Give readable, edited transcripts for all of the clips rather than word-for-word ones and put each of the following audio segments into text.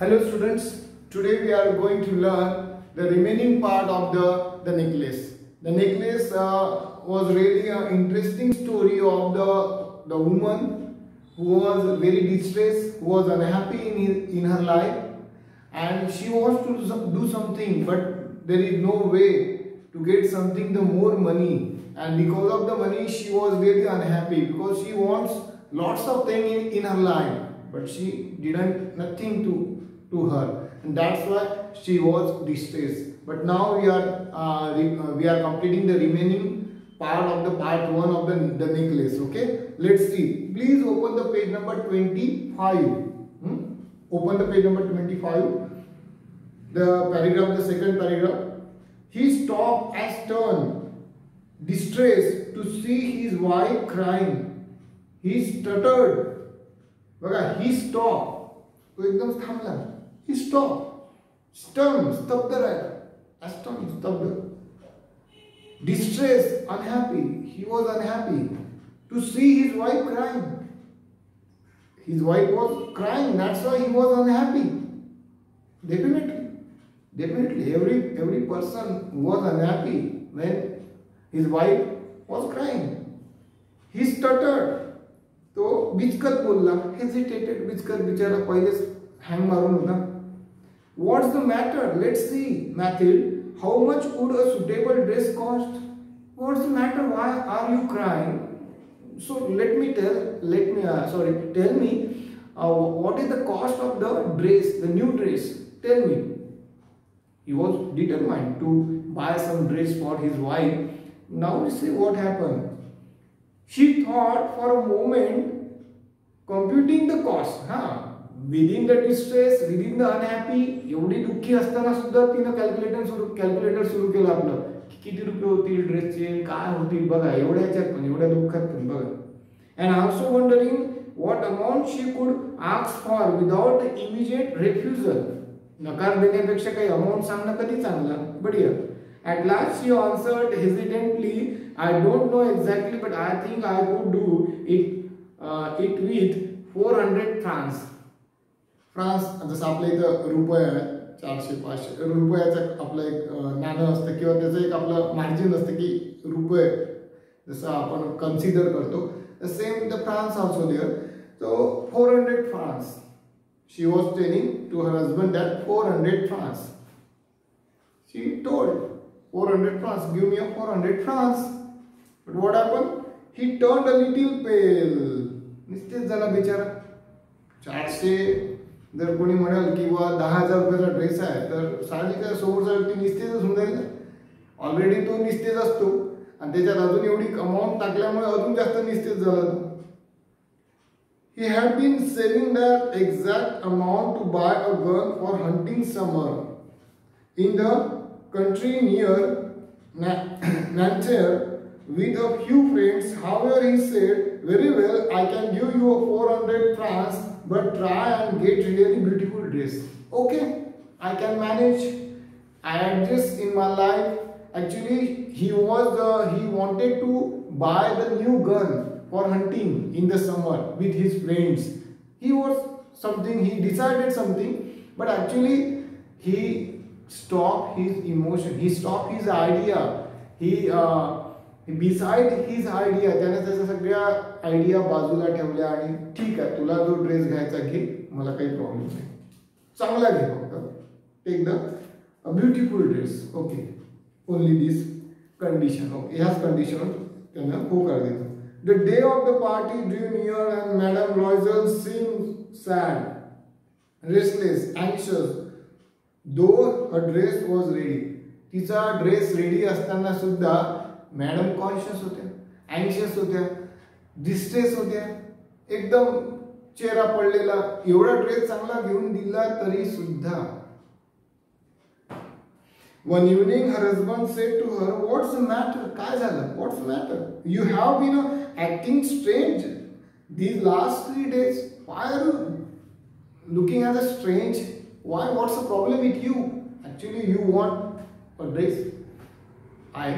Hello students, today we are going to learn the remaining part of the necklace. The necklace was really an interesting story of the woman who was very distressed, who was unhappy in her life, and she wants to do something, but there is no way to get something the more money, and because of the money she was really unhappy because she wants lots of things in her life, but she didn't nothing to her, and that's why she was distressed. But now we are completing the remaining part of the part 1 of the necklace. Okay, let's see. Please open the page number 25. Open the page number 25. The paragraph, the second paragraph. He stopped and turned, distressed to see his wife crying. He stuttered. बघा, he stopped. तो एकदम थांबला. He stopped. Stunned, स्तब्ध राहिला. Astonished, स्तब्ध. Distressed, unhappy. He was unhappy to see his wife crying. His wife was crying. That's why he was unhappy. Definitely, every person was unhappy when his wife was crying. He stuttered. तो बिचकत बोलला, hesitated. बिचकत बिचारा पहिलेच hang मारून होता. What's the matter? Let's see, Mathilde. How much would a suitable dress cost? What's the matter? Why are you crying? So tell me, what is the cost of the dress, the new dress? Tell me. He was determined to buy some dress for his wife. Now we see what happened. She thought for a moment, computing the cost. Within the distress, within the unhappy, एवढी दुःखी असताना सुद्धा तिने calculator सुरू केलं आपलं की किती रुपये होतील ड्रेसचे, काय होतील बघा, एवढ्या ह्याच्यात पण, एवढ्या दुःखात पण बघा. And also wondering what amount she could ask for without immediate refusal. नकार देण्यापेक्षा काही अमाउंट सांगणं कधी चांगलं. बढिया. At last she answered hesitantly, I don't know exactly, but I think I would do it with 400 francs. France जसं आपल्या इथं रुपये आहे, 400-500 रुपयाचं आपलं एक नाणं असतं किंवा त्याचं एक आपलं मार्जिन असतं की रुपये जसं आपण कन्सिडर करतो, the same the francs also there. So 400 francs. She was telling to her husband that 400 francs. She told 400 francs, give me a 400 francs. But what happened? He turned a little pale. निस्तेज झाला बिचारा. 400 जर कोणी म्हणाल किंवा 10,000 रुपयाचा dress आहे तर साहजिक समोरचा व्यक्ती निस्तेजच होऊन जाईल. ऑलरेडी तो निस्तेज असतो आणि त्याच्यात अजून एवढी अमाऊंट टाकल्यामुळे अजून जास्त निस्तेज झाला तो. He had been saving that exact amount to buy a gun for hunting summer in the country near Nanterre with a few friends. However, he said, very well, I can give you 400 francs, but try and get really beautiful dress. Okay, I can manage. I adjust in my life. Actually, he wanted to buy the new gun for hunting in the summer with his friends. He decided something, but actually he stopped his emotion. He stopped his idea. Beside his idea, त्याने त्याच्या सगळ्या idea बाजूला ठेवल्या आणि ठीक आहे, तुला जो ड्रेस घ्यायचा घे, मला काही प्रॉब्लेम नाही, चांगला घे, फक्त take the beautiful dress. Okay, only this condition. Okay, ह्याच कंडिशन त्यांना होकार देतो. The day of the party drew near and Madame Loisel seemed sad, restless, anxious, though her dress was ready. तिचा ड्रेस रेडी असताना सुद्धा madam conscious होत्या, अँशियस होत्या, distress होत्या, एकदम चेहरा पडलेला. एवढा ड्रेस चांगला घेऊन दिला तरी सुद्धा. One evening her husband said to her, what's the matter? काय झालं? What's the matter? You have been acting strange these last 3 days. Why are you looking at a strange? Why? What's the problem with you? Actually, you want a dress. I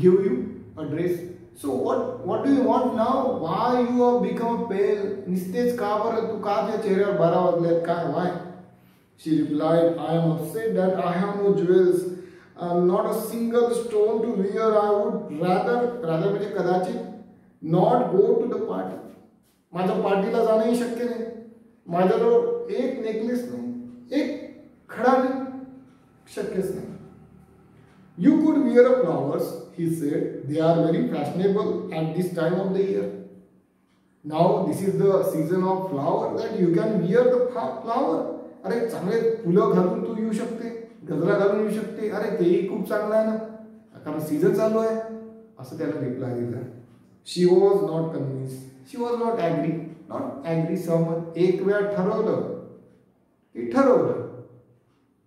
give you a dress. So what do you want now? Why you have become pale? निस्तेज का बरं? तू का त्या चेहऱ्यावर 12 वाजलेत? काय? Why? She replied, I am upset that I have no jewels and not a single stone to wear. I would rather म्हणजे कदाचित not go to the party. माझ्या पार्टीला जाणंही शक्य नाही. माझ्याजवळ एक नेकलेस नाही, एक खडा नाही, शक्यच नाही. You could wear a flowers, he said. They are very fashionable at this time of the year. Now this is the season of flower that you can wear the flower. अरे चांगले फुलं घालून तू येऊ शकते, गजरा घालून येऊ शकते. अरे तेही खूप चांगलं आहे ना, कारण सीझन चालू आहे. असं त्याला रिप्लाय दिला. She was not convince, she was not agree सहमत. एक वेळ ठरवलं की ठरवलं,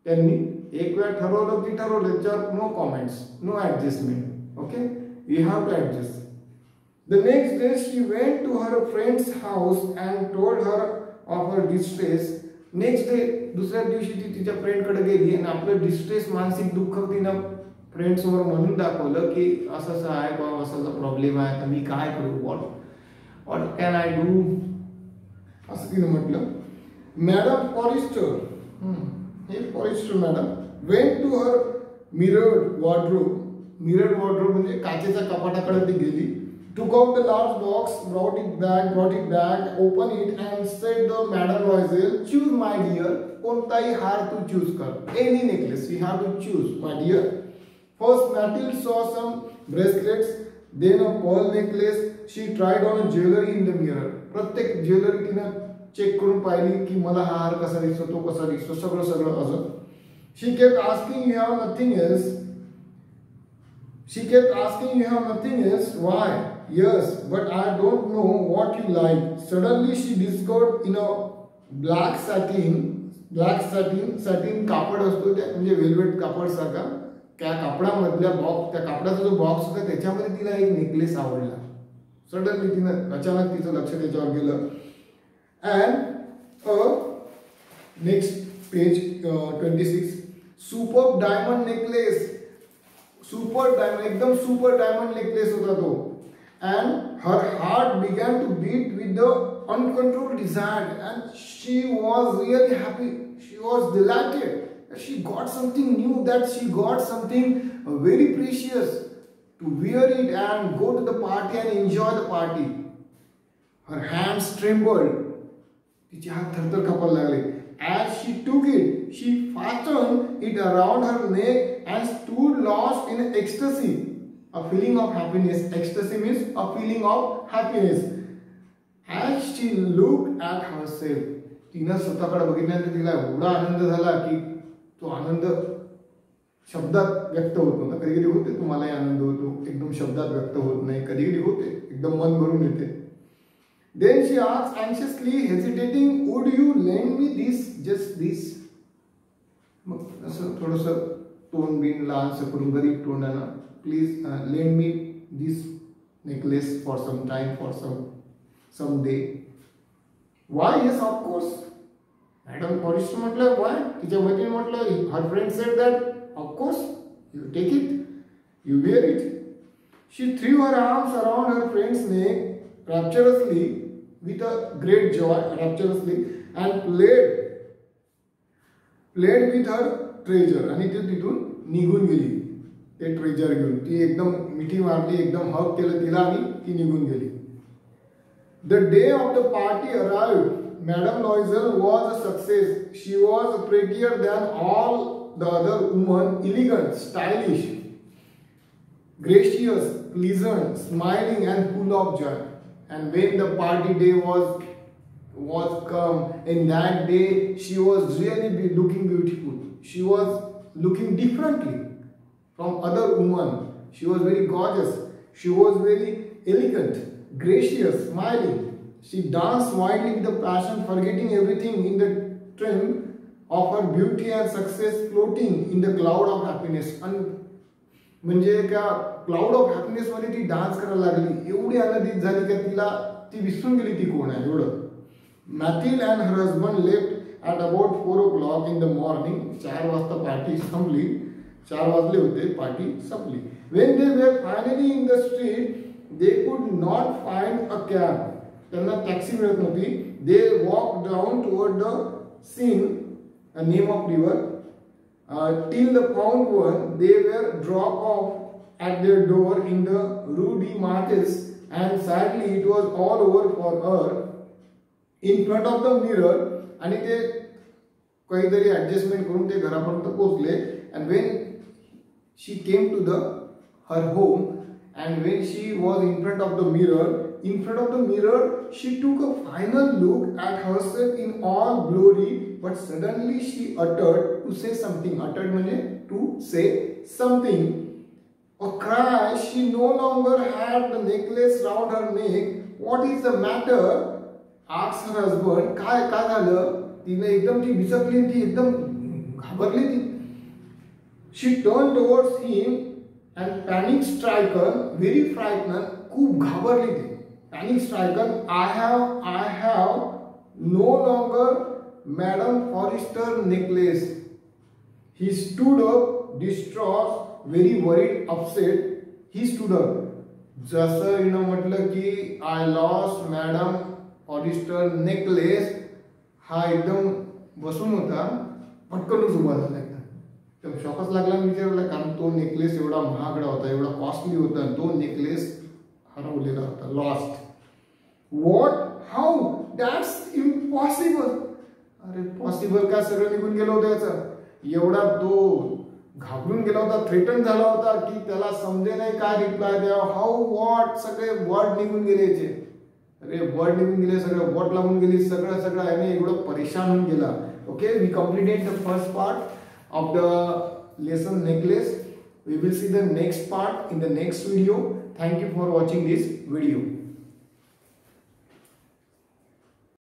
त्यांनी एक वेळ ठरवलं की ठरवलं, त्याच्यावर no comments, no adjustment. Okay, you have to adjust. The next day she went to her friend's house and told her of her distress. Next day, दुसऱ्या दिवशी ती तिच्या फ्रेंडकडे गेली आणि आपलं डिस्ट्रेस, मानसिक दुःख तिनं फ्रेंड समोर म्हणून दाखवलं की असं असं आहे बाबा, असा प्रॉब्लेम आहे, तर मी काय करू, व्हॉट कॅन आय डू, असं तिनं म्हटलं. मॅडम फॉरेस्टर, हे Forrester madam went to her mirrored wardrobe. Mirrored wardrobe म्हणजे काचेच्या कपाटाकडे ती गेली. Took out the large box, brought it back, opened it and said to Madame Loisel, choose my dear, कोणताही हार तू choose कर, any necklace, you have to choose my dear. First Mathilde saw some bracelets, then a pearl necklace. She tried on a jewelry in the mirror. प्रत्येक jewellery तिने check करून पाहिली की मला हा हार कसा दिसतो, तो कसा दिसतो, सगळं असं. She kept asking, you have nothing else? Why? Yes, but I don't know what you like. Suddenly she discovered in a black satin कापड असतो त्या, म्हणजे वेल्वेट कापड सारखा, त्या कापडामधल्या त्या कापडाचा जो बॉक्स होता त्याच्यामध्ये तिला एक नेकलेस आवडला. सडनली तिनं अचानक तिचं लक्ष त्याच्यावर गेलं. And next page 26, super diamond necklace. एकदम सुपर डायमंड नेकलेस होता तो. And her heart began to beat with the uncontrolled desire, and she was really happy. She was delighted that she got something new, that she got something very precious to wear it and go to the party and enjoy the party. Her hands trembled. तिचे हात थरथर कापायला लागले. As she took it, she fastened it around her neck and stood lost in ecstasy. A feeling of happiness. Ecstasy means a feeling of happiness. As she looked at herself, तिनं स्वतःकडे बघितल्यानंतर तिला एवढा आनंद झाला की तो आनंद शब्दात व्यक्त होतो ना. कधी कधी होते, तुम्हालाही आनंद होतो, एकदम शब्दात व्यक्त होत नाही, कधी कधी होते, एकदम मन भरून येते. Then she asked anxiously, hesitating, would you lend me this, just this? मग असं थोडंसं तोंड बिन लहानसं करून गरीब तोंडानं, please lend me this necklace for some time, for some day. Why? Yes, of course. Madam Forrester म्हटलं, why? तिच्या मैत्रीण म्हटलं, her friend said that, of course, you take it, you wear it. She threw her arms around her friend's neck rapturously, with a great joy, and played with her treasure. आणि ती तिथून निघून गेली ते treasure घेऊन. ती एकदम मिठी मारली, एकदम हग केलं तिला आणि ती निघून गेली. The day of the party arrived. Madame Loisel was a success. She was prettier than all the other women, elegant, stylish, gracious, pleasant, smiling and full of joy. And when the party day was come, in that day she was really looking beautiful. She was looking differently from other women. She was very gorgeous. She was very elegant, gracious, smiling. She danced wildly with the passion, forgetting everything in the trim of her beauty and success, floating in the cloud of happiness. And म्हणजे त्या cloud of happiness मध्ये ती dance करायला लागली. एवढी आनंदित झाली की तिला ती विसरून गेली ती कोण आहे एवढं. Mathilde and her husband left at about 4 o'clock in the morning. 4 वाजता पार्टी संपली. 4 वाजले होते, पार्टी संपली. When they were finally in the street, they could not find a cab. त्यांना टॅक्सी मिळत नव्हती. They walked down toward the scene a name of river. Till the found one, they were drop off at their door in the Rue de Martyrs, and sadly it was all over for her. In front of the mirror, आणि ते काहीतरी adjustment करून ते घरापर्यंत पोहोचले. And when she came to her home, and when she was in front of the mirror, she took a final look at herself in all glory, but suddenly she uttered to say something. Uttered means to say something. A cry. She no longer had the necklace round her neck. What is the matter? Asked her husband. काय झालं? तिने एकदम ती बिचकली, ती एकदम घाबरली ती. She turned towards him and panic stricken, very frightened, खूप घाबरली ती. Panic stricken, I have no longer Madame Forrester necklace. He stood up, distraught, very worried, upset. He stood up. जसं हिनं म्हटलं की I lost Madame Forrester necklace, हा एकदम बसून होता, पटकनच उभा झाला. एकदम शॉकच लागला. विचारला, कारण तो नेकलेस एवढा महागडा होता, एवढा कॉस्टली होता, तो नेकलेस हरवलेला होता, lost. What? How? That's impossible. अरे पॉसिबल का? सगळं निघून गेलं होतं याचं. एवढा तो घाबरून गेला होता, थ्रेटन झाला होता की त्याला समजे नाही काय रिप्लाय द्यावा. हाऊ, व्हॉट, सगळे वर्ड निघून गेले याचे. अरे वर्ड निघून गेले, सगळे वॉट लागून गेली, सगळं आहे एवढं परेशान होऊन गेला. Okay, we completed the first part of the lesson necklace. We will see the next part in the next video. Thank you for watching this video.